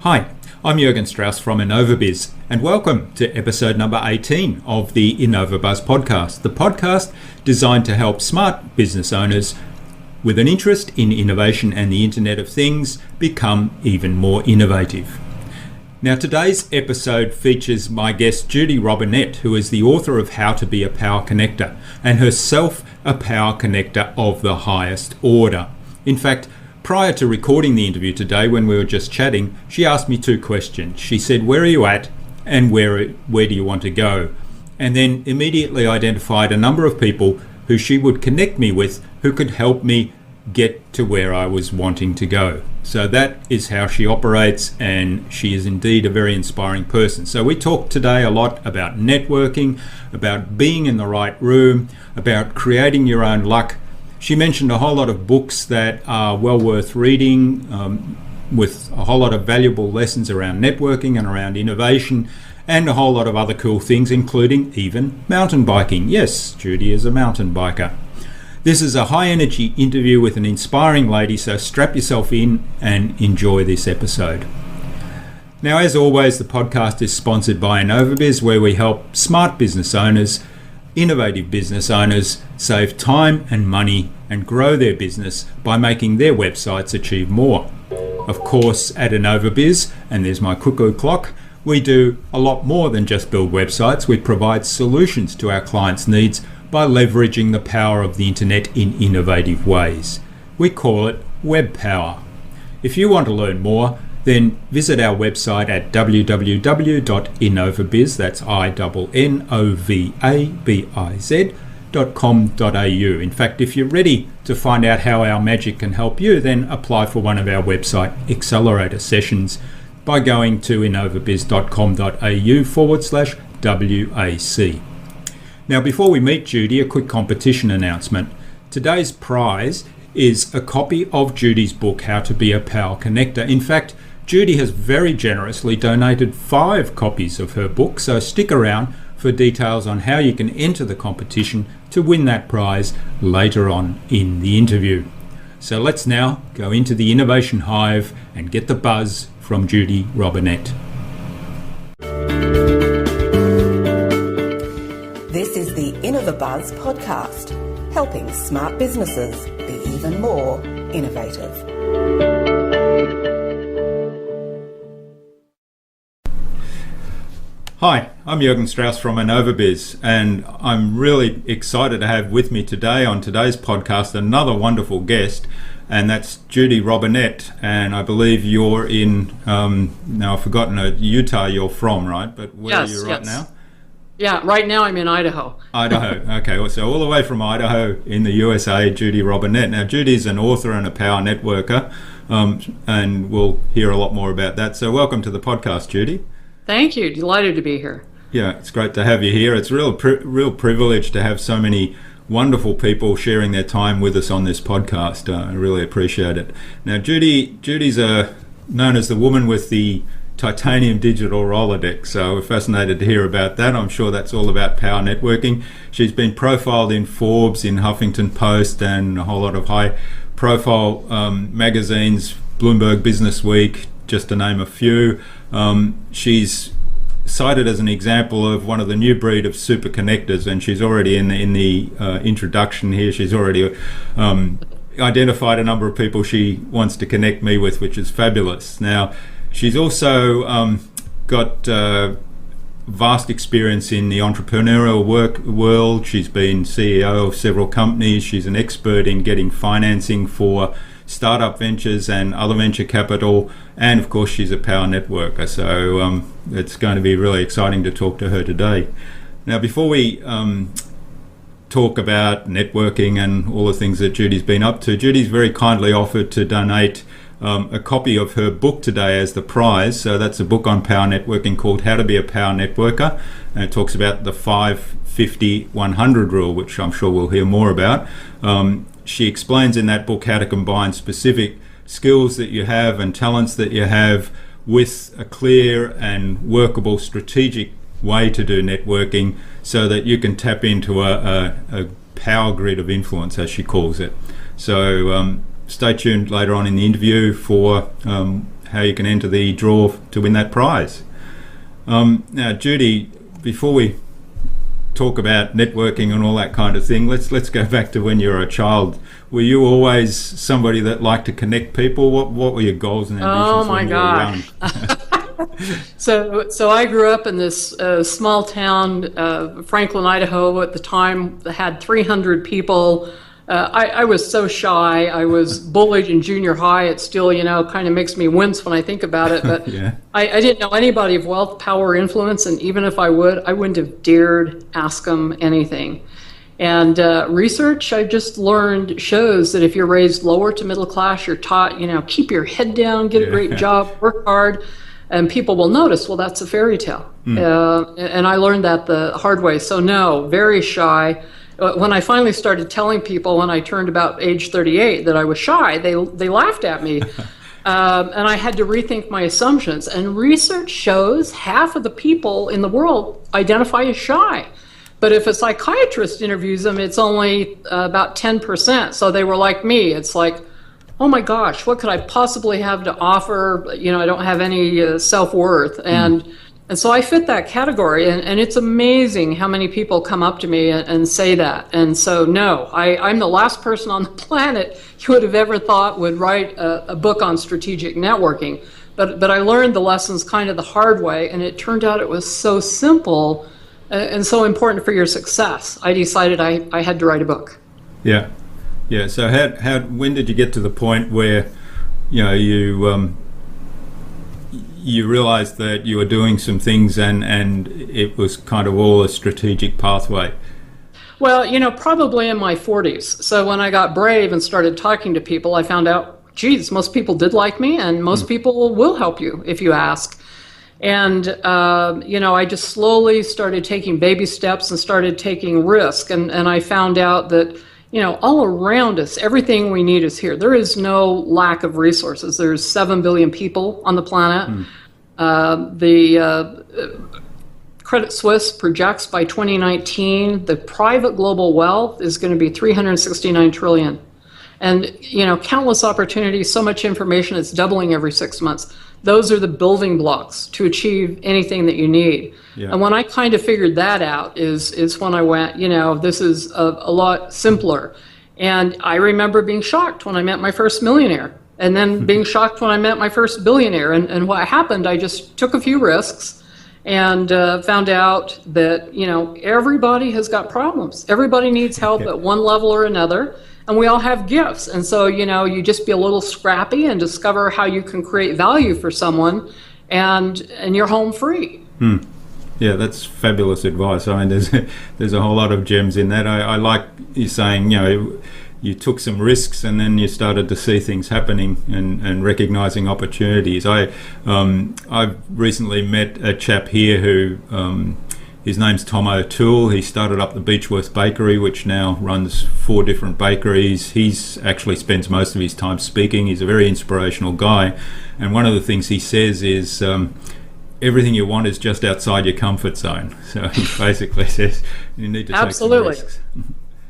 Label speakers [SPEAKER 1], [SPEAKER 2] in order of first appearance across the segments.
[SPEAKER 1] Hi, I'm Jürgen Strauss from InnovaBuzz, and welcome to episode number 18 of the InnovaBuzz podcast, the podcast designed to help smart business owners with an interest in innovation and the Internet of Things become even more innovative. Now, today's episode features my guest Judy Robinett, who is the author of How to Be a Power Connector, and herself a power connector of the highest order. In fact, prior to recording the interview today, when we were just chatting, she asked me two questions. She said, "Where are you at and where do you want to go?" And then immediately identified a number of people who she would connect me with who could help me get to where I was wanting to go. So that is how she operates, and she is indeed a very inspiring person. So we talked today a lot about networking, about being in the right room, about creating your own luck. She mentioned a whole lot of books that are well worth reading, with a whole lot of valuable lessons around networking and around innovation, and a whole lot of other cool things, including even mountain biking. Yes, Judy is a mountain biker. This is a high-energy interview with an inspiring lady, so strap yourself in and enjoy this episode. Now, as always, the podcast is sponsored by InnovaBuzz, where we help smart business owners, innovative business owners, save time and money and grow their business by making their websites achieve more. Of course, at InnovaBuzz, and there's my cuckoo clock, we do a lot more than just build websites. We provide solutions to our clients' needs by leveraging the power of the internet in innovative ways. We call it Web Power. If you want to learn more, then visit our website at www.innovabiz, that's INNOVABIZ.com.au. In fact, if you're ready to find out how our magic can help you, then apply for one of our website accelerator sessions by going to innovabiz.com.au/WAC. Now, before we meet Judy, a quick competition announcement. Today's prize is a copy of Judy's book, How to Be a Power Connector. In fact, Judy has very generously donated 5 copies of her book, so stick around for details on how you can enter the competition to win that prize later on in the interview. So let's now go into the Innovation Hive and get the buzz from Judy Robinett.
[SPEAKER 2] This is the InnovaBuzz podcast, helping smart businesses be even more innovative.
[SPEAKER 1] Hi, I'm Jürgen Strauss from InnovaBuzz, and I'm really excited to have with me today on today's podcast another wonderful guest, and that's Judy Robinett. And I believe you're in, now I've forgotten, Utah you're from, right? But where are you right now?
[SPEAKER 3] Yeah, right now I'm in Idaho.
[SPEAKER 1] Idaho, okay. So all the way from Idaho in the USA, Judy Robinett. Now, Judy's an author and a power networker, and we'll hear a lot more about that. So welcome to the podcast, Judy.
[SPEAKER 3] Thank you. Delighted to be here.
[SPEAKER 1] Yeah, it's great to have you here. It's a real privilege to have so many wonderful people sharing their time with us on this podcast. I really appreciate it. Now, Judy's known as the woman with the titanium digital Rolodex, so we're fascinated to hear about that. I'm sure that's all about power networking. She's been profiled in Forbes, in Huffington Post, and a whole lot of high-profile magazines, Bloomberg Business Week, just to name a few. She's cited as an example of one of the new breed of super connectors, and she's already in the introduction here. She's already identified a number of people she wants to connect me with, which is fabulous. Now, she's also got vast experience in the entrepreneurial world. She's been CEO of several companies. She's an expert in getting financing for startup ventures and other venture capital, and of course she's a power networker, so it's going to be really exciting to talk to her today. Now, before we talk about networking and all the things that Judy's been up to, Judy's very kindly offered to donate a copy of her book today as the prize. So that's a book on power networking called How to Be a Power Networker, and it talks about the 5-50-100 rule, which I'm sure we'll hear more about. She explains in that book how to combine specific skills that you have and talents that you have with a clear and workable strategic way to do networking, so that you can tap into a power grid of influence, as she calls it. So stay tuned later on in the interview for how you can enter the draw to win that prize. Now, Judy, before we talk about networking and all that kind of thing, let's go back to when you were a child. Were you always somebody that liked to connect people? What were your goals and ambitions when you were young?
[SPEAKER 3] So I grew up in this small town, Franklin, Idaho. At the time, that had 300 people. I was so shy. I was bullied in junior high. It still, kind of makes me wince when I think about it. But
[SPEAKER 1] Yeah.
[SPEAKER 3] I didn't know anybody of wealth, power, influence, and even if I wouldn't have dared ask them anything. And research, I just learned, shows that if you're raised lower to middle class, you're taught, keep your head down, get a great job, work hard, and people will notice, well, that's a fairy tale. And I learned that the hard way. So no, very shy. When I finally started telling people when I turned about age 38 that I was shy, they laughed at me. And I had to rethink my assumptions. And research shows half of the people in the world identify as shy. But if a psychiatrist interviews them, it's only about 10%. So they were like me. It's like, oh my gosh, what could I possibly have to offer? I don't have any self-worth. And so I fit that category. And it's amazing how many people come up to me and say that. And so, no, I'm the last person on the planet you would have ever thought would write a book on strategic networking. But I learned the lessons kind of the hard way. And it turned out it was so simple and so important for your success. I decided I had to write a book.
[SPEAKER 1] Yeah. Yeah. So when did you get to the point where, you realized that you were doing some things and it was kind of all a strategic pathway?
[SPEAKER 3] Well, probably in my 40s. So when I got brave and started talking to people, I found out, geez, most people did like me and most people will help you if you ask. And, I just slowly started taking baby steps and started taking risk. And I found out that, all around us, everything we need is here. There is no lack of resources. There's 7 billion people on the planet. The Credit Suisse projects by 2019, the private global wealth is going to be 369 trillion. And, countless opportunities, so much information, it's doubling every 6 months. Those are the building blocks to achieve anything that you need. Yeah. And when I kind of figured that out is when I went, this is a lot simpler. And I remember being shocked when I met my first millionaire and then being shocked when I met my first billionaire. And what happened, I just took a few risks and found out that, everybody has got problems. Everybody needs help at one level or another. And we all have gifts. And so, you just be a little scrappy and discover how you can create value for someone and you're home free.
[SPEAKER 1] Yeah, that's fabulous advice. I mean, there's a whole lot of gems in that. I like you saying, you took some risks and then you started to see things happening and recognizing opportunities. I've recently met a chap here who, his name's Tom O'Toole. He started up the Beechworth Bakery, which now runs 4 different bakeries. He's actually spends most of his time speaking. He's a very inspirational guy. And one of the things he says is, everything you want is just outside your comfort zone. So he basically says you need to take some risks.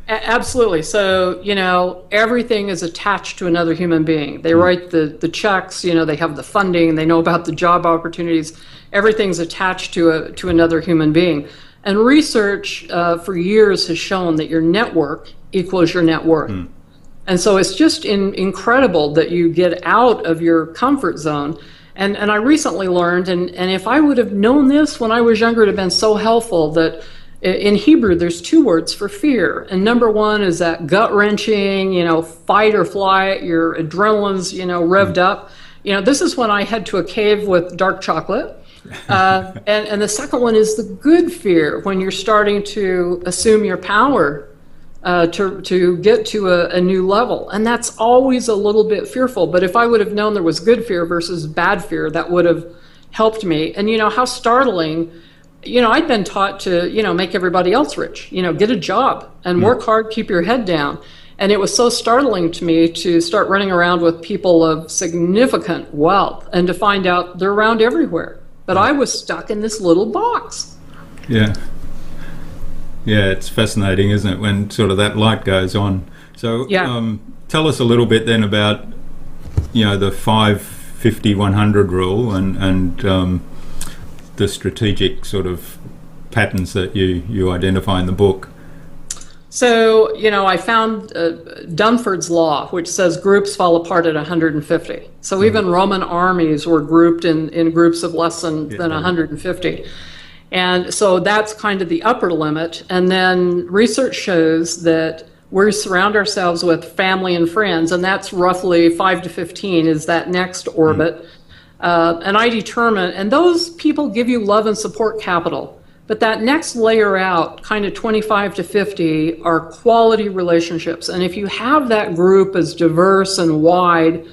[SPEAKER 3] Absolutely. So, everything is attached to another human being. They write the checks, they have the funding, they know about the job opportunities. Everything's attached to another human being. And research for years has shown that your network equals your net worth. And so it's just incredible that you get out of your comfort zone. And I recently learned, and if I would have known this when I was younger, it would have been so helpful, that in Hebrew, there's 2 words for fear. And number 1 is that gut-wrenching, fight or flight, your adrenaline's, revved up. This is when I head to a cave with dark chocolate. And the second one is the good fear, when you're starting to assume your power to get to a new level. And that's always a little bit fearful. But if I would have known there was good fear versus bad fear, that would have helped me. And how startling, I'd been taught to, make everybody else rich, get a job and work hard, keep your head down. And it was so startling to me to start running around with people of significant wealth and to find out they're around everywhere. But I was stuck in this little box. Yeah.
[SPEAKER 1] Yeah, it's fascinating, isn't it, when sort of that light goes on. So tell us a little bit then about, the 5 50-100 rule and the strategic sort of patterns that you identify in the book?
[SPEAKER 3] So, I found Dunford's Law, which says groups fall apart at 150. So even Roman armies were grouped in groups of less than 150. And so that's kind of the upper limit. And then research shows that we surround ourselves with family and friends, and that's roughly 5 to 15 is that next orbit. And I determine, and those people give you love and support capital. But that next layer out, kind of 25 to 50, are quality relationships. And if you have that group as diverse and wide,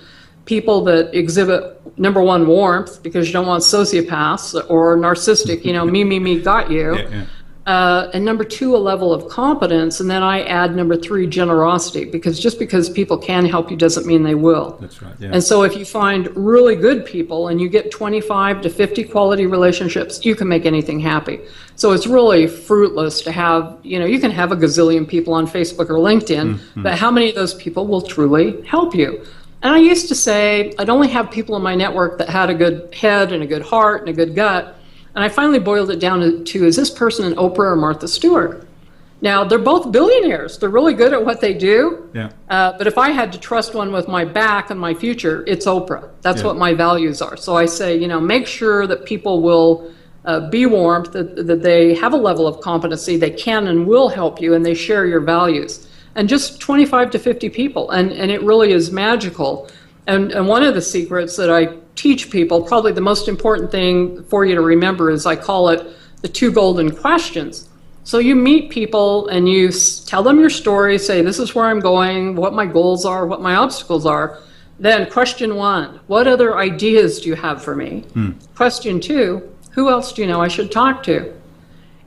[SPEAKER 3] people that exhibit, number one, warmth, because you don't want sociopaths or narcissistic, me, got you. And number two, a level of competence. And then I add number three, generosity, because just because people can help you doesn't mean they will.
[SPEAKER 1] That's right. Yeah.
[SPEAKER 3] And so if you find really good people and you get 25 to 50 quality relationships, you can make anything happy. So it's really fruitless to have, you can have a gazillion people on Facebook or LinkedIn, but how many of those people will truly help you? And I used to say I'd only have people in my network that had a good head and a good heart and a good gut. And I finally boiled it down to is this person an Oprah or Martha Stewart? Now, they're both billionaires. They're really good at what they do.
[SPEAKER 1] Yeah.
[SPEAKER 3] But if I had to trust one with my back and my future, it's Oprah. That's what my values are. So I say, make sure that people will be warm, that they have a level of competency, they can and will help you, and they share your values. And just 25 to 50 people. And it really is magical. And one of the secrets that I teach people, probably the most important thing for you to remember is I call it the 2 golden questions. So you meet people and you tell them your story, say this is where I'm going, what my goals are, what my obstacles are. Then question 1, what other ideas do you have for me? Question 2, who else do you know I should talk to?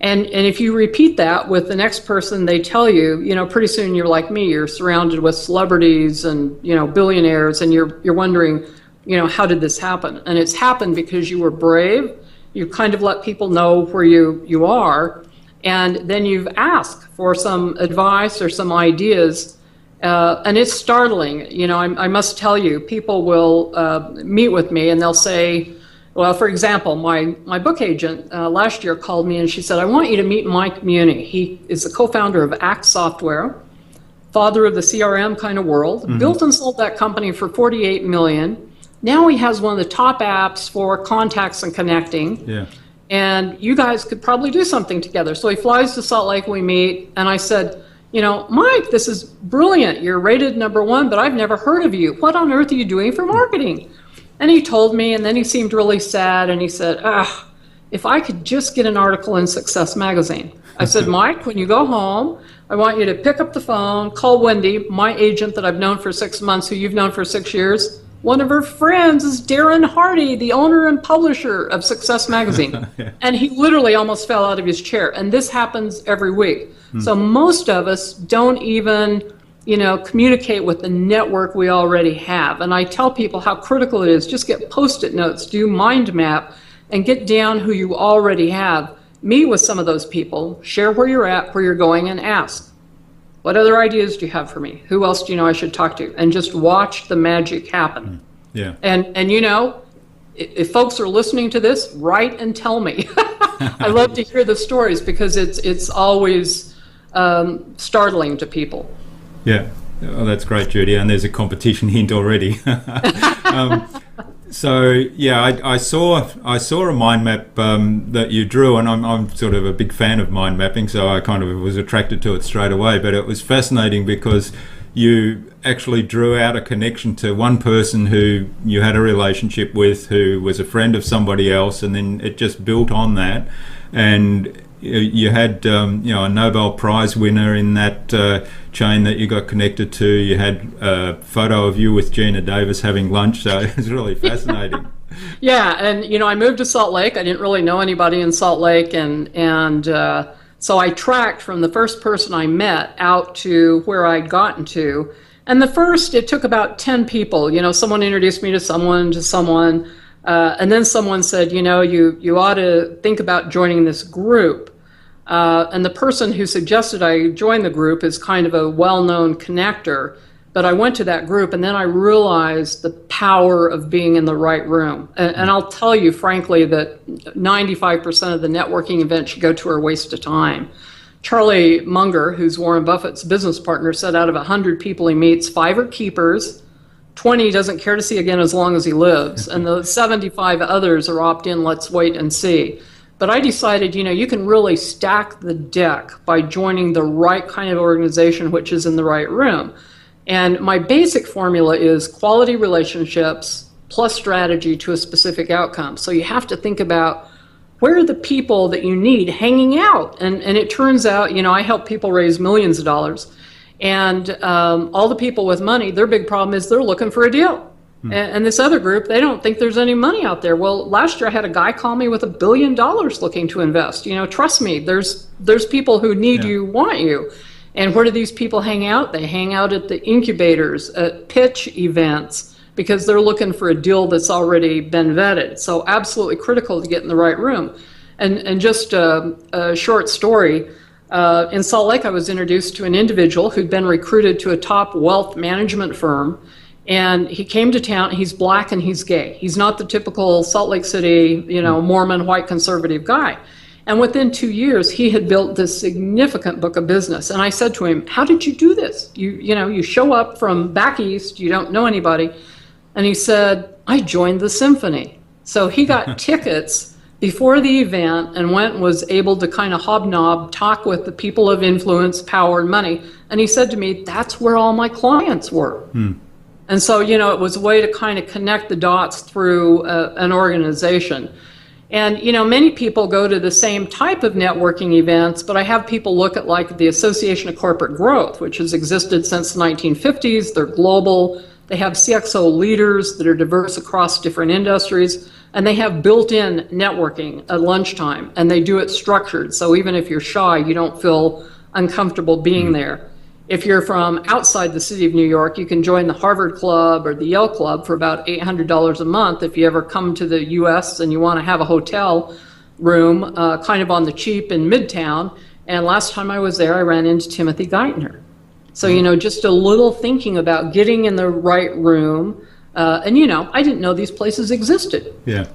[SPEAKER 3] And if you repeat that with the next person they tell you, pretty soon you're like me, you're surrounded with celebrities and, billionaires, and you're wondering, how did this happen? And it's happened because you were brave. You kind of let people know where you are, and then you've asked for some advice or some ideas, and it's startling. I must tell you, people will meet with me and they'll say, well, for example, my book agent last year called me and she said, I want you to meet Mike Muni. He is the co-founder of Act Software, father of the CRM kind of world, built and sold that company for $48 million. Now he has one of the top apps for contacts and connecting. Yeah. And you guys could probably do something together. So he flies to Salt Lake, we meet, and I said, Mike, this is brilliant. You're rated number 1, but I've never heard of you. What on earth are you doing for marketing? And he told me, and then he seemed really sad, and he said, if I could just get an article in Success Magazine. I said, Mike, when you go home, I want you to pick up the phone, call Wendy, my agent that I've known for 6 months, who you've known for 6 years. One of her friends is Darren Hardy, the owner and publisher of Success Magazine. Yeah. And he literally almost fell out of his chair. And this happens every week. So most of us don't even communicate with the network we already have. And I tell people how critical it is. Just get Post-it notes, do mind map, and get down who you already have. Meet with some of those people, share where you're at, where you're going, and ask, what other ideas do you have for me? Who else do you know I should talk to? And just watch the magic happen.
[SPEAKER 1] Yeah.
[SPEAKER 3] And if folks are listening to this, write and tell me. I love to hear the stories because it's always startling to people.
[SPEAKER 1] Yeah, oh, that's great, Judy. And there's a competition hint already. So yeah, I saw a mind map that you drew, and I'm sort of a big fan of mind mapping, so I kind of was attracted to it straight away. But it was fascinating because you actually drew out a connection to one person who you had a relationship with, who was a friend of somebody else, and then it just built on that. And you had a Nobel Prize winner in that chain that you got connected to. You had a photo of you with Gina Davis having lunch, so it was really fascinating.
[SPEAKER 3] Yeah, and I moved to Salt Lake. I didn't really know anybody in Salt Lake, and so I tracked from the first person I met out to where I'd gotten to. And it took about 10 people. Someone introduced me to someone, and then someone said, you ought to think about joining this group. And the person who suggested I join the group is kind of a well-known connector. But I went to that group, and then I realized the power of being in the right room. And I'll tell you, frankly, that 95% of the networking events you go to are a waste of time. Charlie Munger, who's Warren Buffett's business partner, said out of 100 people he meets, 5 are keepers, 20 he doesn't care to see again as long as he lives, and the 75 others are opt-in, let's wait and see. But I decided, you can really stack the deck by joining the right kind of organization, which is in the right room. And my basic formula is quality relationships plus strategy to a specific outcome. So you have to think about where are the people that you need hanging out. And it turns out, I help people raise millions of dollars. And all the people with money, their big problem is they're looking for a deal. And this other group, they don't think there's any money out there. Well, last year I had a guy call me with $1 billion looking to invest. Trust me, there's people who need you, want you. And where do these people hang out? They hang out at the incubators, at pitch events, because they're looking for a deal that's already been vetted. So absolutely critical to get in the right room. And just a short story, in Salt Lake I was introduced to an individual who'd been recruited to a top wealth management firm. And he came to town, he's black and he's gay. He's not the typical Salt Lake City, Mormon, white conservative guy. And within 2 years, he had built this significant book of business. And I said to him, how did you do this? You show up from back east, you don't know anybody. And he said, I joined the symphony. So he got tickets before the event and went and was able to kind of hobnob, talk with the people of influence, power, and money. And he said to me, that's where all my clients were. And so, it was a way to kind of connect the dots through an organization. And, many people go to the same type of networking events, but I have people look at like the Association of Corporate Growth, which has existed since the 1950s. They're global. They have CXO leaders that are diverse across different industries, and they have built-in networking at lunchtime, and they do it structured. So even if you're shy, you don't feel uncomfortable being there. If you're from outside the city of New York, you can join the Harvard Club or the Yale Club for about $800 a month if you ever come to the U.S. and you want to have a hotel room kind of on the cheap in Midtown. And last time I was there, I ran into Timothy Geithner. So, just a little thinking about getting in the right room. And, I didn't know these places existed.
[SPEAKER 1] Yeah.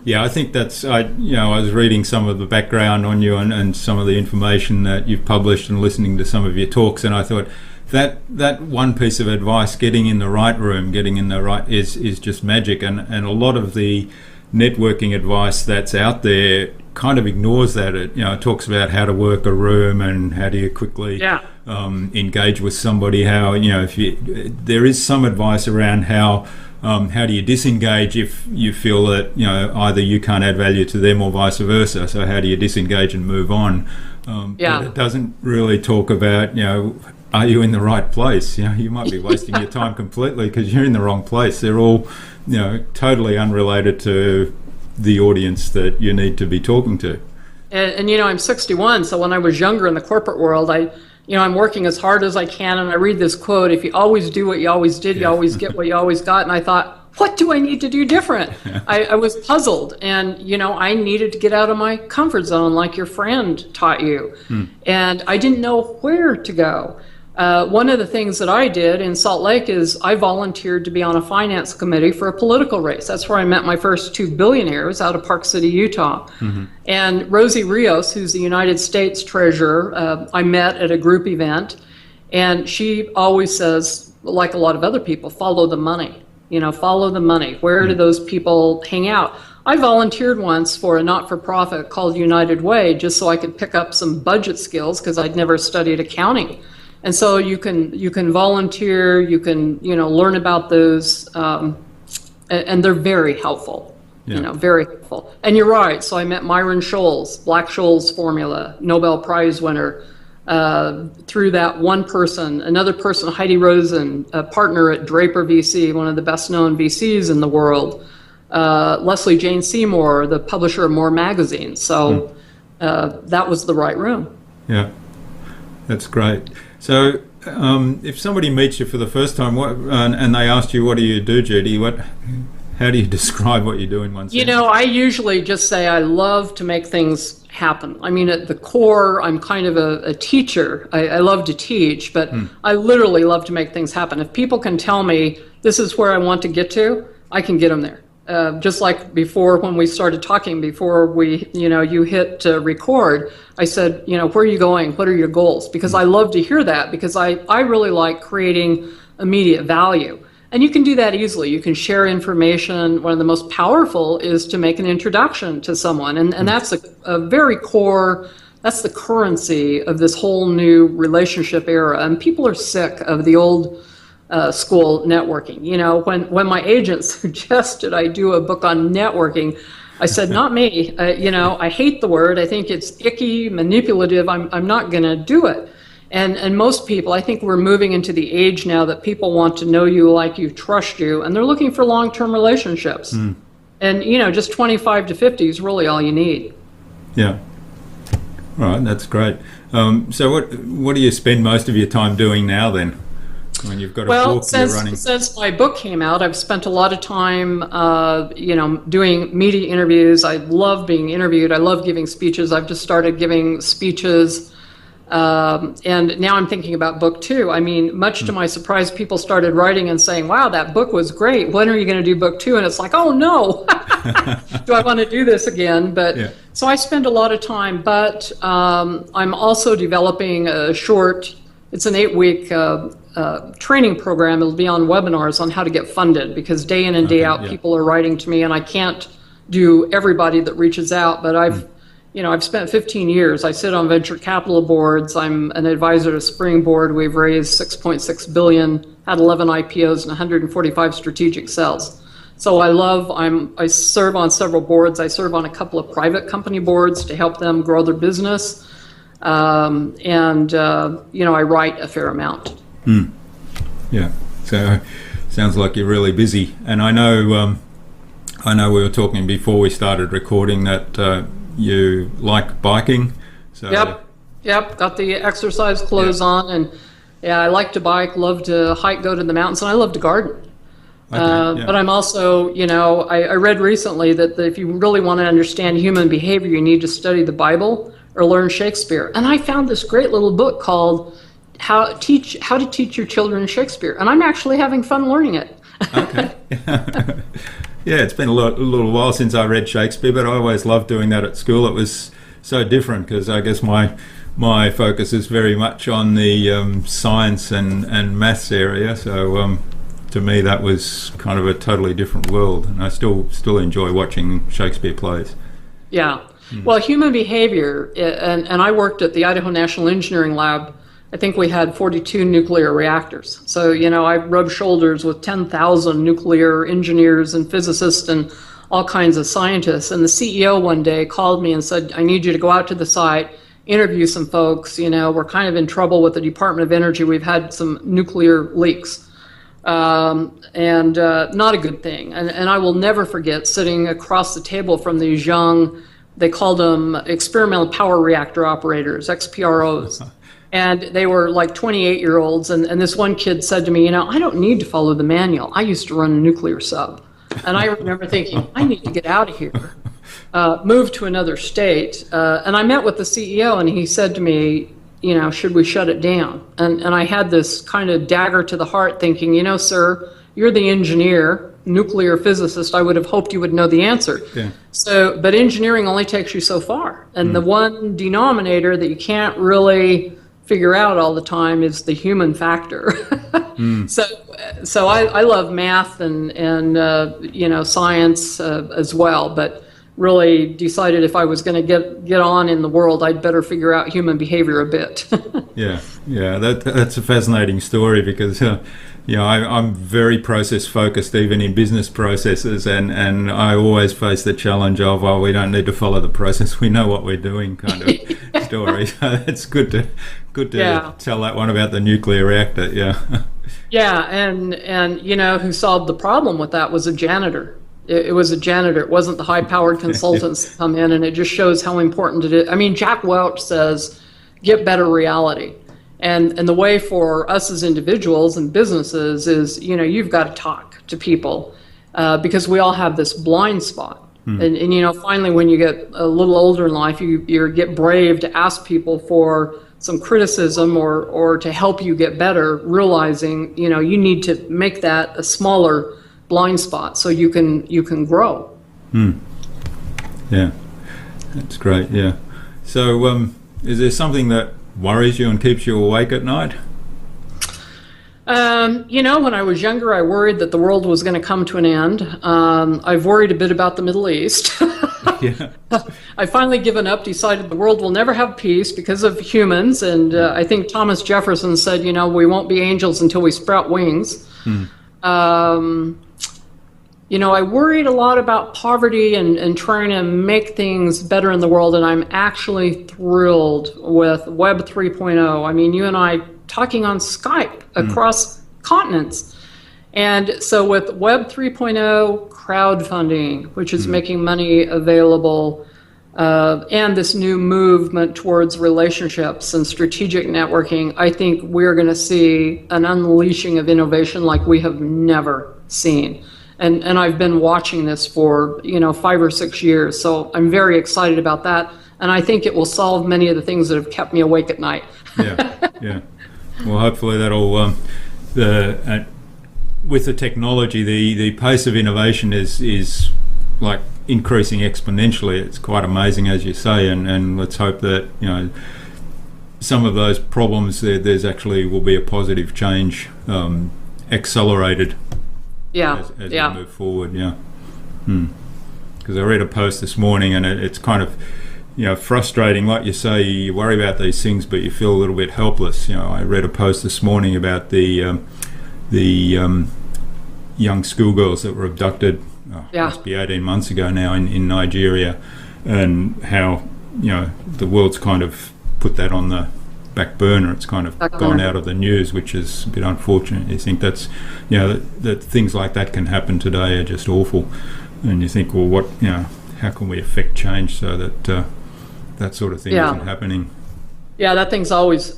[SPEAKER 1] Yeah, I think that's, I was reading some of the background on you and some of the information that you've published and listening to some of your talks, and I thought that one piece of advice, getting in the right room, is just magic, and a lot of the networking advice that's out there kind of ignores that. It talks about how to work a room and how do you quickly engage with somebody, how there is some advice around how do you disengage if you feel that either you can't add value to them or vice versa. So how do you disengage and move on? But it doesn't really talk about are you in the right place? You might be wasting your time completely because you're in the wrong place. They're all totally unrelated to the audience that you need to be talking to.
[SPEAKER 3] And I'm 61, so when I was younger in the corporate world, I'm working as hard as I can, and I read this quote, if you always do what you always did, you always get what you always got. And I thought, what do I need to do different? I was puzzled, and I needed to get out of my comfort zone like your friend taught you. And I didn't know where to go. One of the things that I did in Salt Lake is I volunteered to be on a finance committee for a political race. That's where I met my first 2 billionaires out of Park City, Utah. And Rosie Rios, who's the United States treasurer, I met at a group event, and she always says, like a lot of other people, follow the money. Follow the money. Where do those people hang out? I volunteered once for a not-for-profit called United Way just so I could pick up some budget skills because I'd never studied accounting. And so you can volunteer, you can learn about those, and they're very helpful. Very helpful. And you're right. So I met Myron Scholes, Black-Scholes formula, Nobel Prize winner. Through that one person, another person, Heidi Rosen, a partner at Draper VC, one of the best-known VCs in the world. Leslie Jane Seymour, the publisher of More magazine. So that was the right room.
[SPEAKER 1] Yeah, that's great. So if somebody meets you for the first time and they asked you, what do you do, Judy? How do you describe what you do in one sentence?
[SPEAKER 3] I usually just say I love to make things happen. I mean, at the core, I'm kind of a teacher. I love to teach, but I literally love to make things happen. If people can tell me this is where I want to get to, I can get them there. Just like before when we started talking, before we, you hit record, I said, where are you going? What are your goals? Because I love to hear that, because I really like creating immediate value. And you can do that easily. You can share information. One of the most powerful is to make an introduction to someone. And that's a very core, that's the currency of this whole new relationship era. And people are sick of the old school networking. When my agent suggested I do a book on networking, I said, not me. I hate the word. I think it's icky, manipulative. I'm not going to do it. And most people, I think we're moving into the age now that people want to know you, like you, trust you, and they're looking for long-term relationships. And, just 25 to 50 is really all you need.
[SPEAKER 1] Yeah. All right, that's great. So what do you spend most of your time doing now then? When you've got a book you're running?
[SPEAKER 3] Since my book came out, I've spent a lot of time, doing media interviews. I love being interviewed. I love giving speeches. I've just started giving speeches. And now I'm thinking about book 2. I mean, much to my surprise, people started writing and saying, wow, that book was great. When are you going to do book 2? And it's like, oh no, do I want to do this again? But so I spend a lot of time, but I'm also developing a short, it's an 8-week training program. It'll be on webinars on how to get funded, because day in and day out, people are writing to me, and I can't do everybody that reaches out, but I've spent 15 years. I sit on venture capital boards. I'm an advisor to Springboard. We've raised $6.6 billion, had 11 IPOs and 145 strategic sales. So I serve on several boards. I serve on a couple of private company boards to help them grow their business. I write a fair amount.
[SPEAKER 1] Yeah. So sounds like you're really busy. And I know we were talking before we started recording that you like biking. So
[SPEAKER 3] Yep. Got the exercise clothes on, and I like to bike, love to hike, go to the mountains, and I love to garden. But I'm also, I read recently that if you really want to understand human behavior, you need to study the Bible or learn Shakespeare. And I found this great little book called How to Teach Your Children Shakespeare, and I'm actually having fun learning it.
[SPEAKER 1] Okay. Yeah, it's been a little while since I read Shakespeare, but I always loved doing that at school. It was so different because I guess my focus is very much on the science and maths area. So to me, that was kind of a totally different world, and I still enjoy watching Shakespeare plays. Yeah.
[SPEAKER 3] Well, human behavior, and I worked at the Idaho National Engineering Lab. I think we had 42 nuclear reactors. So, I rubbed shoulders with 10,000 nuclear engineers and physicists and all kinds of scientists. And the CEO one day called me and said, I need you to go out to the site, interview some folks. We're kind of in trouble with the Department of Energy. We've had some nuclear leaks. And not a good thing. And I will never forget sitting across the table from these young, they called them experimental power reactor operators, XPROs. And they were like 28-year-olds. And this one kid said to me, I don't need to follow the manual. I used to run a nuclear sub. And I remember thinking, I need to get out of here, move to another state. And I met with the CEO, and he said to me, should we shut it down? And I had this kind of dagger to the heart thinking, sir, you're the engineer, nuclear physicist. I would have hoped you would know the answer. Yeah. But engineering only takes you so far. And the one denominator that you can't really figure out all the time is the human factor. So I love math and science as well, but really decided if I was going to get on in the world, I'd better figure out human behavior a bit.
[SPEAKER 1] Yeah, that's a fascinating story because I'm very process focused, even in business processes, and I always face the challenge of, we don't need to follow the process, we know what we're doing kind of story. So it's good to tell that one about the nuclear reactor.
[SPEAKER 3] Yeah, and who solved the problem with that was a janitor. It was a janitor. It wasn't the high-powered consultants that come in, and it just shows how important it is. I mean, Jack Welch says, get better reality. And the way for us as individuals and businesses is, you've got to talk to people because we all have this blind spot. And you know, finally, when you get a little older in life, you get brave to ask people for some criticism or to help you get better, realizing, you know, you need to make that a smaller blind spot so you can grow.
[SPEAKER 1] Yeah, that's great. Yeah. So, is there something that worries you and keeps you awake at night?
[SPEAKER 3] You know, when I was younger, I worried that the world was going to come to an end. I've worried a bit about the Middle East.
[SPEAKER 1] Yeah.
[SPEAKER 3] I finally given up, decided the world will never have peace because of humans. And I think Thomas Jefferson said, you know, we won't be angels until we sprout wings. You know, I worried a lot about poverty and trying to make things better in the world. And I'm actually thrilled with Web 3.0. I mean, you and I talking on Skype across continents. And so with Web 3.0, crowdfunding, which is making money available, and this new movement towards relationships and strategic networking, I think we're going to see an unleashing of innovation like we have never seen. And I've been watching this for, you know, 5 or 6 years. So I'm very excited about that. And I think it will solve many of the things that have kept me awake at night.
[SPEAKER 1] Yeah. Well, hopefully that'll, with the technology, the pace of innovation is like increasing exponentially. It's quite amazing, as you say, and let's hope that, you know, some of those problems there's actually will be a positive change, accelerated. As we move forward. Because I read a post this morning, and it's kind of, you know, frustrating. Like you say, you worry about these things, but you feel a little bit helpless. You know, I read a post this morning about the young schoolgirls that were abducted. Must be 18 months ago now in Nigeria, and how, you know, the world's kind of put that on the back burner. It's kind of gone out of the news, which is a bit unfortunate. You think that's, you know, that things like that can happen today are just awful, and you think, well, what, you know, how can we affect change so that that sort of thing isn't happening?
[SPEAKER 3] Yeah, that thing's always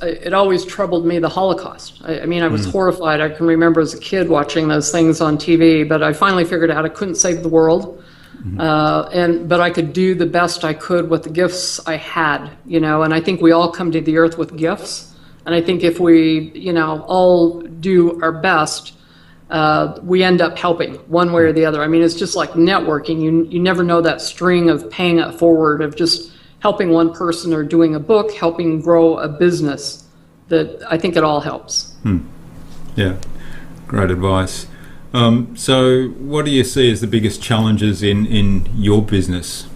[SPEAKER 3] troubled me, the Holocaust. I mean, I was horrified. I can remember as a kid watching those things on TV, but I finally figured out I couldn't save the world. But I could do the best I could with the gifts I had, you know, and I think we all come to the earth with gifts. And I think if we, you know, all do our best, we end up helping one way or the other. I mean, it's just like networking. You never know that string of paying it forward, of just helping one person or doing a book, helping grow a business. That I think it all helps.
[SPEAKER 1] Yeah, great advice. So what do you see as the biggest challenges in your business?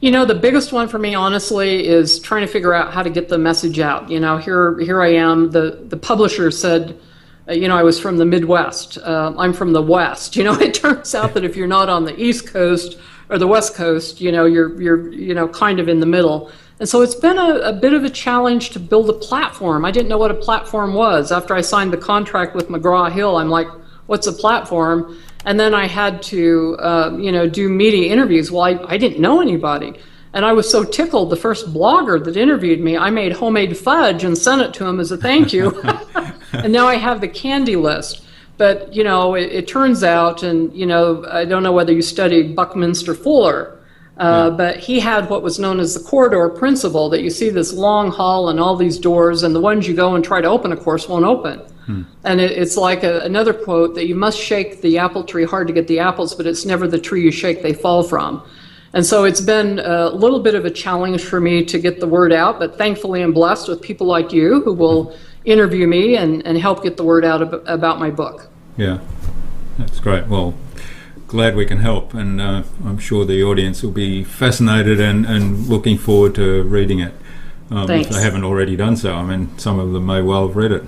[SPEAKER 3] You know, the biggest one for me, honestly, is trying to figure out how to get the message out. You know, here I am. The publisher said, you know, I was from the Midwest. I'm from the West. You know, it turns out that if you're not on the East Coast or the West Coast, you know, you're you know, kind of in the middle. And so it's been a bit of a challenge to build a platform. I didn't know what a platform was. After I signed the contract with McGraw-Hill, I'm like, what's a platform? And then I had to, you know, do media interviews. Well, I didn't know anybody. And I was so tickled. The first blogger that interviewed me, I made homemade fudge and sent it to him as a thank you. And now I have the candy list. But, you know, it turns out, and, you know, I don't know whether you studied Buckminster Fuller, but he had what was known as the corridor principle, that you see this long hall and all these doors, and the ones you go and try to open, of course, won't open. And it's like another quote, that you must shake the apple tree hard to get the apples, but it's never the tree you shake they fall from. And so it's been a little bit of a challenge for me to get the word out, but thankfully I'm blessed with people like you who will interview me and help get the word out about my book.
[SPEAKER 1] Yeah, that's great. Well, glad we can help, and I'm sure the audience will be fascinated and looking forward to reading it. If they haven't already done so. I mean, some of them may well have read it.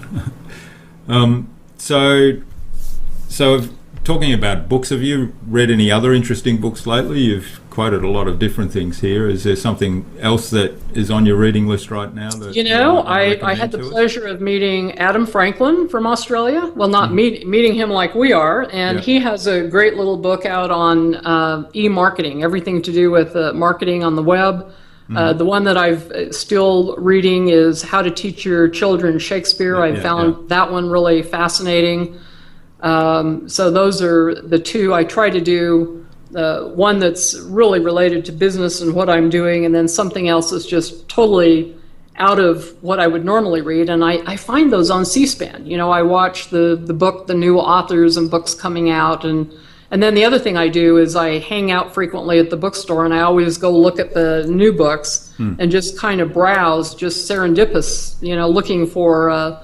[SPEAKER 1] So talking about books, have you read any other interesting books lately? You've quoted a lot of different things here. Is there something else that is on your reading list right now? That
[SPEAKER 3] you know, I had the pleasure of meeting Adam Franklin from Australia. Well, not meeting him like we are. And he has a great little book out on e-marketing, everything to do with marketing on the web. The one that I've still reading is How to Teach Your Children Shakespeare. I found that one really fascinating. So those are the two. I try to do one that's really related to business and what I'm doing, and then something else that's just totally out of what I would normally read. And I find those on C-SPAN. I watch the new authors and books coming out, and then the other thing I do is I hang out frequently at the bookstore, and I always go look at the new books and just kind of browse, just serendipitous, looking for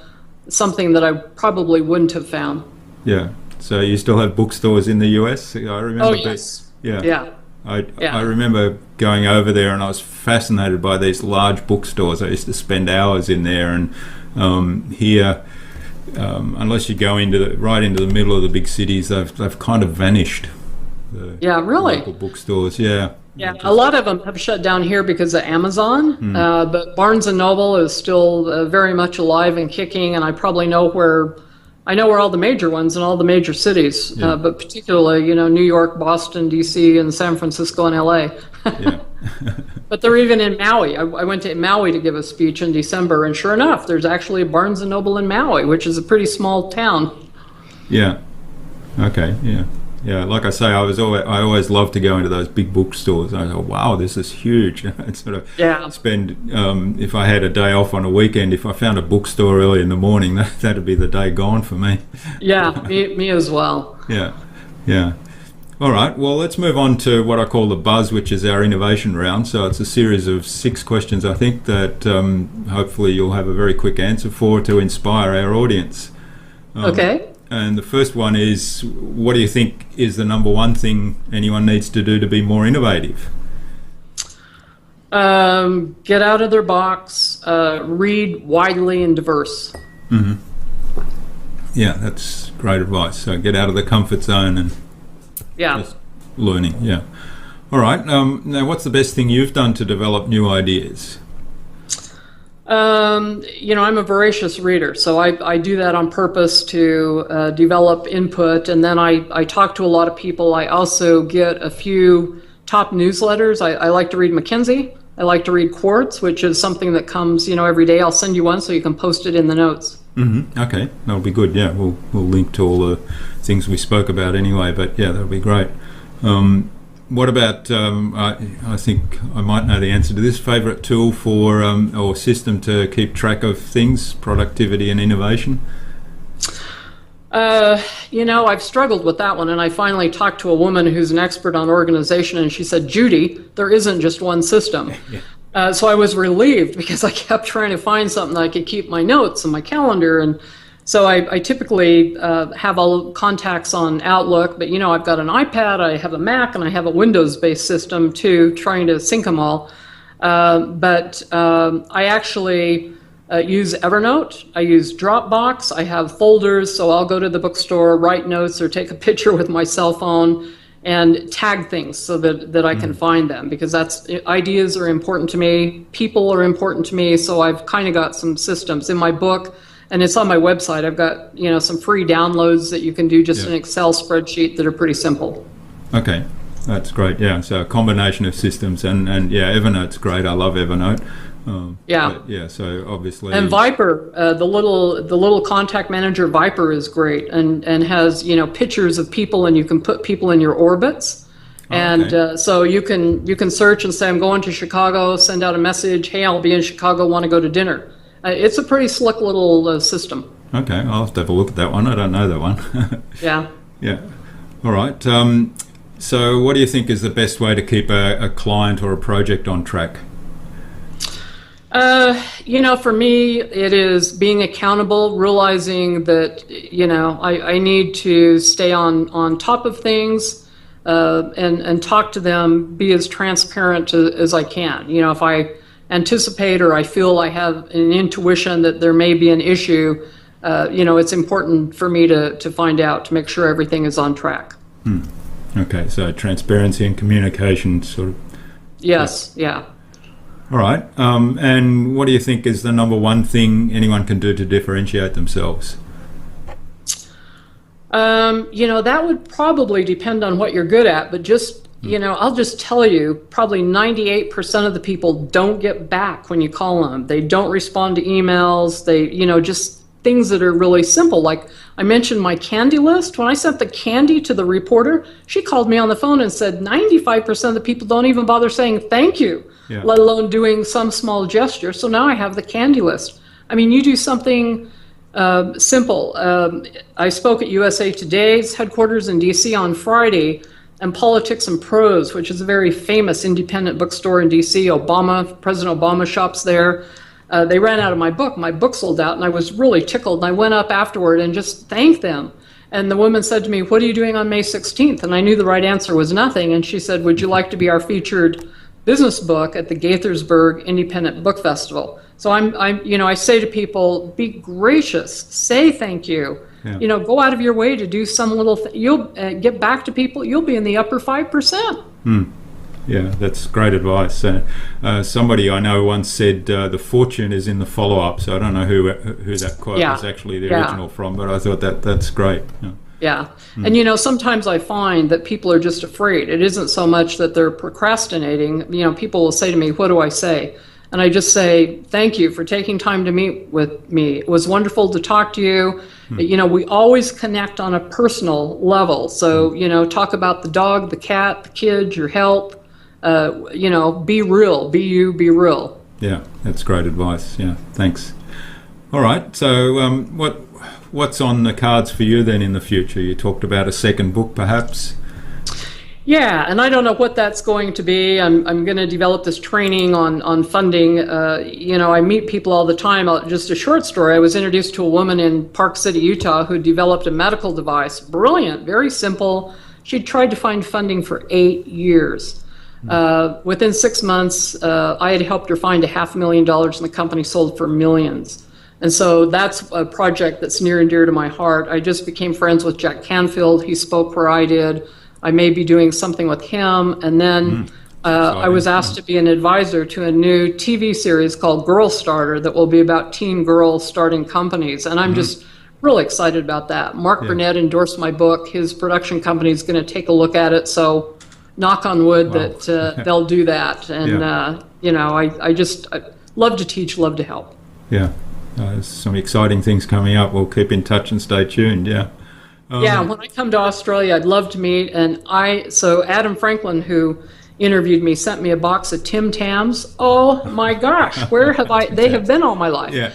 [SPEAKER 3] something that I probably wouldn't have found.
[SPEAKER 1] Yeah. So you still have bookstores in the US? I remember.
[SPEAKER 3] Oh, yes.
[SPEAKER 1] Yeah. I remember going over there, and I was fascinated by these large bookstores. I used to spend hours in there, and here, unless you go right into the middle of the big cities, they've kind of vanished.
[SPEAKER 3] Really?
[SPEAKER 1] Local bookstores, yeah.
[SPEAKER 3] Yeah, a lot of them have shut down here because of Amazon, but Barnes and Noble is still very much alive and kicking, and I probably know where all the major ones in all the major cities, but particularly, New York, Boston, D.C., and San Francisco and L.A.
[SPEAKER 1] Yeah.
[SPEAKER 3] But they're even in Maui. I went to Maui to give a speech in December, and sure enough, there's actually a Barnes and Noble in Maui, which is a pretty small town.
[SPEAKER 1] Yeah. Okay. Yeah. Yeah. Like I say, I always loved to go into those big bookstores. I thought, wow, this is huge. I'd sort of spend if I had a day off on a weekend, if I found a bookstore early in the morning, that'd be the day gone for me.
[SPEAKER 3] Yeah. me as well.
[SPEAKER 1] Yeah. Yeah. All right, well, let's move on to what I call the buzz, which is our innovation round. So it's a series of 6 questions, I think, that hopefully you'll have a very quick answer for to inspire our audience.
[SPEAKER 3] Okay.
[SPEAKER 1] And the first one is, what do you think is the number one thing anyone needs to do to be more innovative?
[SPEAKER 3] Get out of their box, read widely and diverse.
[SPEAKER 1] Mm-hmm. Yeah, that's great advice. So get out of the comfort zone and just learning. Yeah. All right. Now, what's the best thing you've done to develop new ideas?
[SPEAKER 3] I'm a voracious reader, so I do that on purpose to develop input, and then I talk to a lot of people. I also get a few top newsletters. I like to read McKinsey. I like to read Quartz, which is something that comes, every day. I'll send you one so you can post it in the notes.
[SPEAKER 1] Mm-hmm. Okay, that'll be good. Yeah, we'll link to all the things we spoke about anyway. But yeah, that'll be great. What about? I think I might know the answer to this. Favorite tool for or system to keep track of things, productivity and innovation.
[SPEAKER 3] I've struggled with that one, and I finally talked to a woman who's an expert on organization, and she said, Judy, there isn't just one system. Yeah. So I was relieved because I kept trying to find something that I could keep my notes and my calendar, and so I typically have all contacts on Outlook, but I've got an iPad, I have a Mac, and I have a Windows-based system too, trying to sync them all. But I actually use Evernote, I use Dropbox, I have folders, so I'll go to the bookstore, write notes, or take a picture with my cell phone and tag things so that I can find them, because ideas are important to me, people are important to me, so I've kind of got some systems in my book. And it's on my website. I've got, some free downloads that you can do just an Excel spreadsheet that are pretty simple. Okay,
[SPEAKER 1] that's great. Yeah, so a combination of systems and Evernote's great. I love Evernote. So obviously.
[SPEAKER 3] And Viper, the little contact manager Viper is great and has pictures of people, and you can put people in your orbits. And so you can search and say, I'm going to Chicago. Send out a message. Hey, I'll be in Chicago. Want to go to dinner? It's a pretty slick little system.
[SPEAKER 1] Okay, I'll have to have a look at that one. I don't know that one.
[SPEAKER 3] Yeah.
[SPEAKER 1] Yeah. All right. So what do you think is the best way to keep a client or a project on track?
[SPEAKER 3] For me, it is being accountable, realizing that, I need to stay on top of things and talk to them, be as transparent as I can. If I anticipate or I feel I have an intuition that there may be an issue, it's important for me to find out, to make sure everything is on track.
[SPEAKER 1] Okay, so transparency and communication sort of.
[SPEAKER 3] Yes, yeah.
[SPEAKER 1] All right, and what do you think is the number one thing anyone can do to differentiate themselves?
[SPEAKER 3] That would probably depend on what you're good at, but just I'll just tell you, probably 98% of the people don't get back when you call them. They don't respond to emails. They, just things that are really simple. Like I mentioned my candy list. When I sent the candy to the reporter, she called me on the phone and said 95% of the people don't even bother saying thank you, let alone doing some small gesture. So now I have the candy list. I mean, you do something simple. I spoke at USA Today's headquarters in DC on Friday, and Politics and Prose, which is a very famous independent bookstore in DC. President Obama shops there. They ran out of my book. My book sold out, and I was really tickled. And I went up afterward and just thanked them. And the woman said to me, "What are you doing on May 16th?" And I knew the right answer was nothing. And she said, "Would you like to be our featured business book at the Gaithersburg Independent Book Festival?" So I say to people, be gracious, say thank you. Yeah. Go out of your way to do some little thing. You'll get back to people. You'll be in the upper 5%.
[SPEAKER 1] Yeah, that's great advice. Somebody I know once said the fortune is in the follow-up. So I don't know who that quote was actually the original from, but I thought that's great.
[SPEAKER 3] Yeah. And sometimes I find that people are just afraid. It isn't so much that they're procrastinating. People will say to me, "What do I say?" And I just say, "Thank you for taking time to meet with me. It was wonderful to talk to you." We always connect on a personal level. So, talk about the dog, the cat, the kids, your health. Be real, be you, be real.
[SPEAKER 1] Yeah, that's great advice. Yeah, thanks. All right. So what's on the cards for you then in the future? You talked about a second book, perhaps.
[SPEAKER 3] Yeah, and I don't know what that's going to be. I'm going to develop this training on funding. I meet people all the time. Just a short story. I was introduced to a woman in Park City, Utah, who developed a medical device. Brilliant, very simple. She tried to find funding for 8 years. Within 6 months, I had helped her find $500,000, and the company sold for millions. And so that's a project that's near and dear to my heart. I just became friends with Jack Canfield. He spoke where I did. I may be doing something with him. And then I was asked to be an advisor to a new TV series called Girl Starter that will be about teen girls starting companies. And I'm just really excited about that. Mark Burnett endorsed my book. His production company is going to take a look at it. So knock on wood that they'll do that. And, I love to teach, love to help.
[SPEAKER 1] Yeah. There's some exciting things coming up. We'll keep in touch and stay tuned. Yeah.
[SPEAKER 3] When I come to Australia, I'd love to meet. And so Adam Franklin, who interviewed me, sent me a box of Tim Tams. Oh my gosh, where have they have been all my life. Yeah.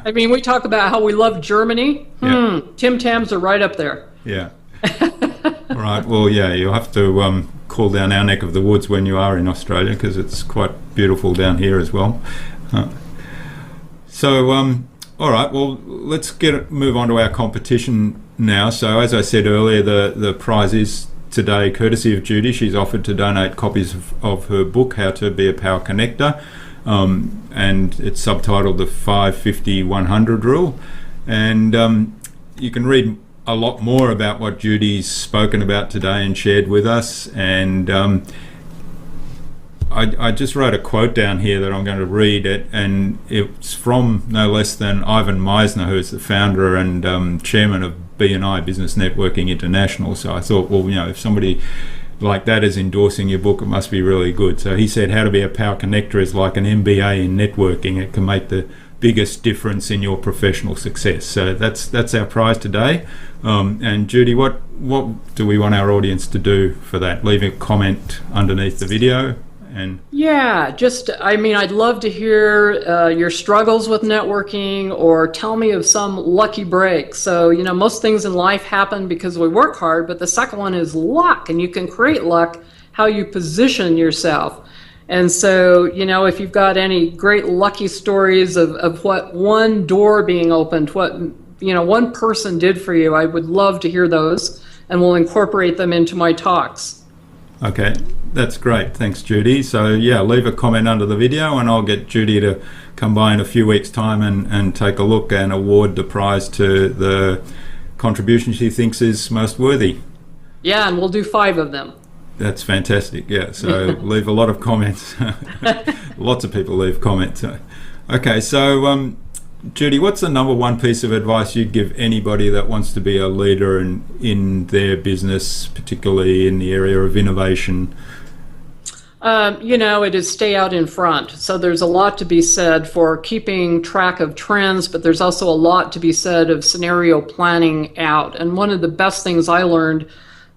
[SPEAKER 3] I mean, we talk about how we love Germany. Tim Tams are right up there. Yeah.
[SPEAKER 1] All right. Well, you'll have to call down our neck of the woods when you are in Australia, because it's quite beautiful down here as well. All right, well, let's move on to our competition now. So as I said earlier, the prize is today courtesy of Judy. She's offered to donate copies of her book, How to Be a Power Connector, and it's subtitled The 550-100 Rule. And you can read a lot more about what Judy's spoken about today and shared with us. And I just wrote a quote down here that I'm going to read it, and it's from no less than Ivan Meisner, who's the founder and chairman of BNI, Business Networking International. So I thought, well, if somebody like that is endorsing your book, it must be really good. So he said, how to be a power connector is like an MBA in networking. It can make the biggest difference in your professional success. So that's our prize today. And Judy, what do we want our audience to do for that? Leave a comment underneath the video.
[SPEAKER 3] I'd love to hear your struggles with networking, or tell me of some lucky break. So, most things in life happen because we work hard, but the second one is luck, and you can create luck how you position yourself. And so, if you've got any great lucky stories of what one door being opened, what, one person did for you, I would love to hear those, and we'll incorporate them into my talks.
[SPEAKER 1] Okay. That's great. Thanks, Judy. So, leave a comment under the video, and I'll get Judy to come by in a few weeks' time and take a look and award the prize to the contribution she thinks is most worthy.
[SPEAKER 3] Yeah, and we'll do 5 of them.
[SPEAKER 1] That's fantastic. Yeah, so leave a lot of comments. Lots of people leave comments. Okay, so Judy, what's the number one piece of advice you'd give anybody that wants to be a leader in their business, particularly in the area of innovation?
[SPEAKER 3] It is stay out in front. So there's a lot to be said for keeping track of trends, but there's also a lot to be said of scenario planning out. And one of the best things I learned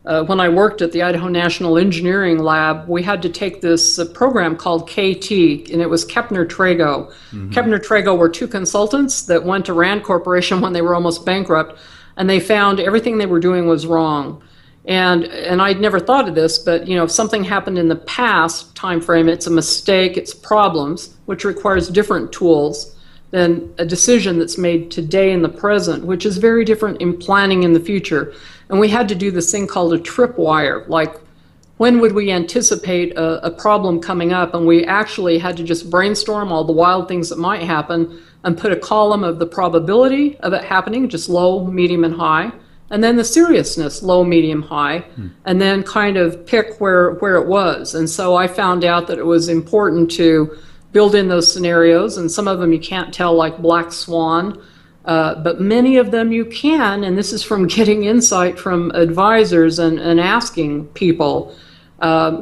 [SPEAKER 3] when I worked at the Idaho National Engineering Lab, we had to take this program called KT, and it was Kepner-Trago. Mm-hmm. Kepner-Trago were two consultants that went to Rand Corporation when they were almost bankrupt, and they found everything they were doing was wrong. And I'd never thought of this, but if something happened in the past time frame, it's a mistake, it's problems, which requires different tools than a decision that's made today in the present, which is very different in planning in the future. And we had to do this thing called a tripwire, like when would we anticipate a problem coming up? And we actually had to just brainstorm all the wild things that might happen and put a column of the probability of it happening, just low, medium, and high, and then the seriousness, low, medium, high, and then kind of pick where it was. And so I found out that it was important to build in those scenarios, and some of them you can't tell, like black swan, but many of them you can, and this is from getting insight from advisors and asking people.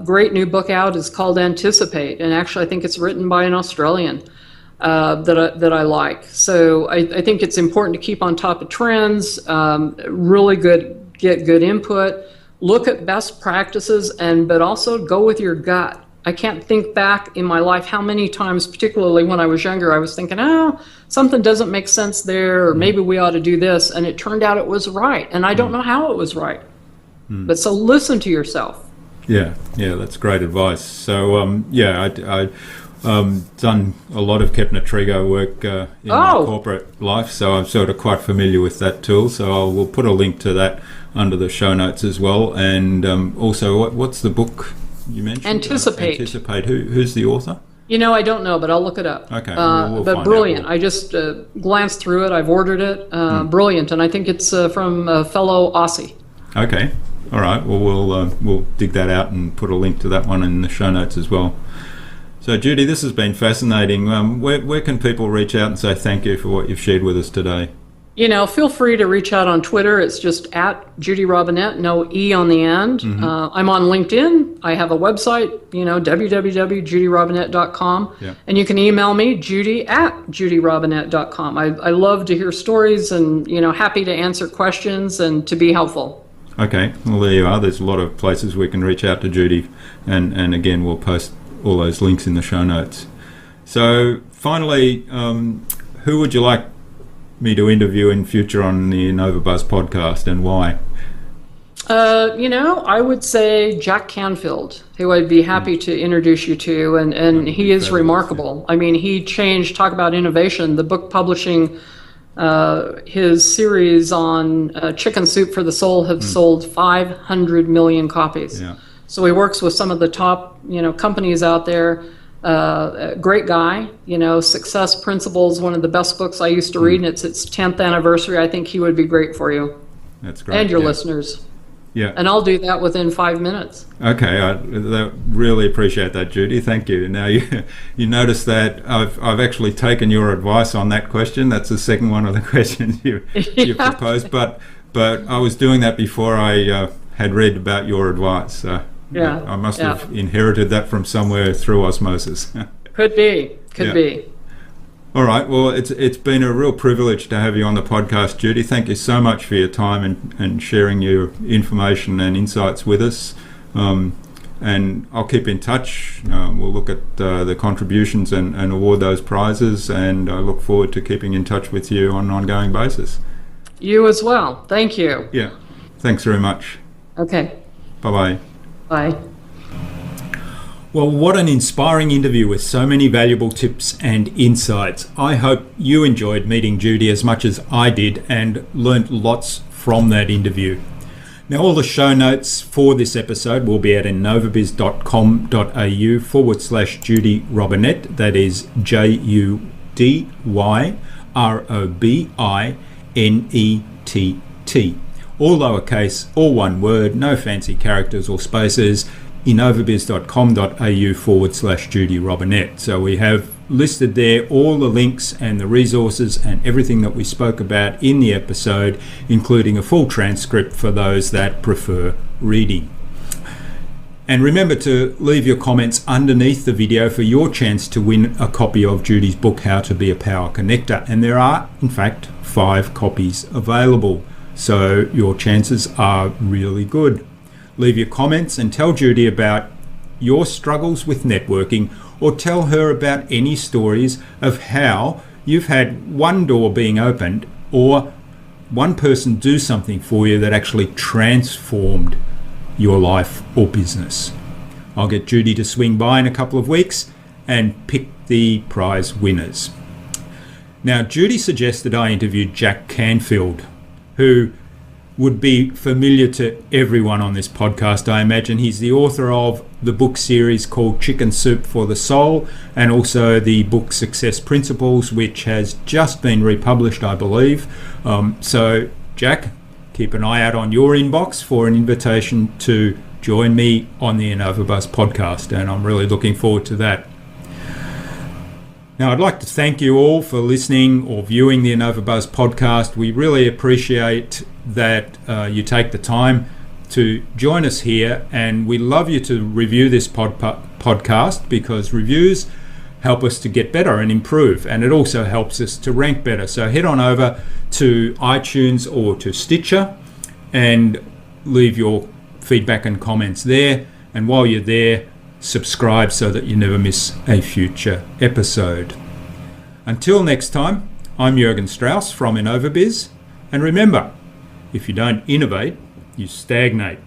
[SPEAKER 3] Great new book out is called Anticipate, and actually I think it's written by an Australian that I like. So I think it's important to keep on top of trends, really get good input, look at best practices, but also go with your gut. I can't think back in my life how many times, particularly when I was younger, I was thinking, something doesn't make sense there, or maybe we ought to do this, and it turned out it was right, and I don't know how it was right. But so listen to yourself.
[SPEAKER 1] Yeah, that's great advice. So, I done a lot of Kepner-Trago work in my corporate life, so I'm sort of quite familiar with that tool. So we'll put a link to that under the show notes as well. And also, what's the book you mentioned?
[SPEAKER 3] Anticipate.
[SPEAKER 1] Anticipate. Who's the author?
[SPEAKER 3] I don't know, but I'll look it up.
[SPEAKER 1] Okay, we'll
[SPEAKER 3] but
[SPEAKER 1] find
[SPEAKER 3] brilliant.
[SPEAKER 1] out.
[SPEAKER 3] I just glanced through it. I've ordered it. Brilliant, and I think it's from a fellow Aussie.
[SPEAKER 1] Okay, all right. Well, we'll dig that out and put a link to that one in the show notes as well. So, Judy, this has been fascinating. Where can people reach out and say thank you for what you've shared with us today?
[SPEAKER 3] Feel free to reach out on Twitter. It's just at Judy Robinett, no E on the end. I'm on LinkedIn. I have a website, www.judyrobinett.com. Yeah. And you can email me, judy@judyrobinett.com. I love to hear stories and, happy to answer questions and to be helpful.
[SPEAKER 1] Okay, well, there you are. There's a lot of places we can reach out to Judy. And again, we'll post all those links in the show notes. So finally, who would you like me to interview in future on the InnovaBuzz podcast, and why?
[SPEAKER 3] I would say Jack Canfield, who I'd be happy to introduce you to, and he is remarkable. Yeah. I mean, he changed, talk about innovation, the book publishing, his series on Chicken Soup for the Soul have sold 500 million copies. Yeah. So he works with some of the top, companies out there. Great guy, Success Principles, one of the best books I used to read, and it's its 10th anniversary. I think he would be great for you.
[SPEAKER 1] That's great.
[SPEAKER 3] And your listeners.
[SPEAKER 1] Yeah.
[SPEAKER 3] And I'll do that within 5 minutes.
[SPEAKER 1] Okay, I really appreciate that, Judy. Thank you. Now, you notice that I've actually taken your advice on that question. That's the second one of the questions you proposed, but I was doing that before I had read about your advice.
[SPEAKER 3] Yeah,
[SPEAKER 1] I must have inherited that from somewhere through osmosis.
[SPEAKER 3] Could be.
[SPEAKER 1] All right. Well, it's been a real privilege to have you on the podcast, Judy. Thank you so much for your time and sharing your information and insights with us. And I'll keep in touch. We'll look at the contributions and award those prizes. And I look forward to keeping in touch with you on an ongoing basis.
[SPEAKER 3] You as well. Thank you.
[SPEAKER 1] Yeah. Thanks very much.
[SPEAKER 3] Okay.
[SPEAKER 1] Bye-bye.
[SPEAKER 3] Bye.
[SPEAKER 1] Well, what an inspiring interview with so many valuable tips and insights. I hope you enjoyed meeting Judy as much as I did and learnt lots from that interview. Now, all the show notes for this episode will be at innovabiz.com.au/Judy Robinett. That is JUDYROBINETT. All lowercase, all one word, no fancy characters or spaces. innovabiz.com.au/Judy Robinett. So we have listed there all the links and the resources and everything that we spoke about in the episode, including a full transcript for those that prefer reading. And remember to leave your comments underneath the video for your chance to win a copy of Judy's book, How to Be a Power Connector. And there are, in fact, 5 copies available. So your chances are really good. Leave your comments and tell Judy about your struggles with networking, or tell her about any stories of how you've had one door being opened or one person do something for you that actually transformed your life or business. I'll get Judy to swing by in a couple of weeks and pick the prize winners. Now, Judy suggested I interview Jack Canfield, who would be familiar to everyone on this podcast, I imagine. He's the author of the book series called Chicken Soup for the Soul, and also the book Success Principles, which has just been republished, I believe. So, Jack, keep an eye out on your inbox for an invitation to join me on the InnovaBuzz podcast, and I'm really looking forward to that. Now, I'd like to thank you all for listening or viewing the InnovaBuzz podcast. We really appreciate that you take the time to join us here, and we love you to review this podcast, because reviews help us to get better and improve, and it also helps us to rank better. So head on over to iTunes or to Stitcher and leave your feedback and comments there, and while you're there, subscribe so that you never miss a future episode. Until next time, I'm Jürgen Strauss from InnovaBuzz, and remember, if you don't innovate, you stagnate.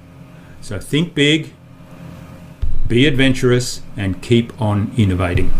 [SPEAKER 1] So think big, be adventurous, and keep on innovating.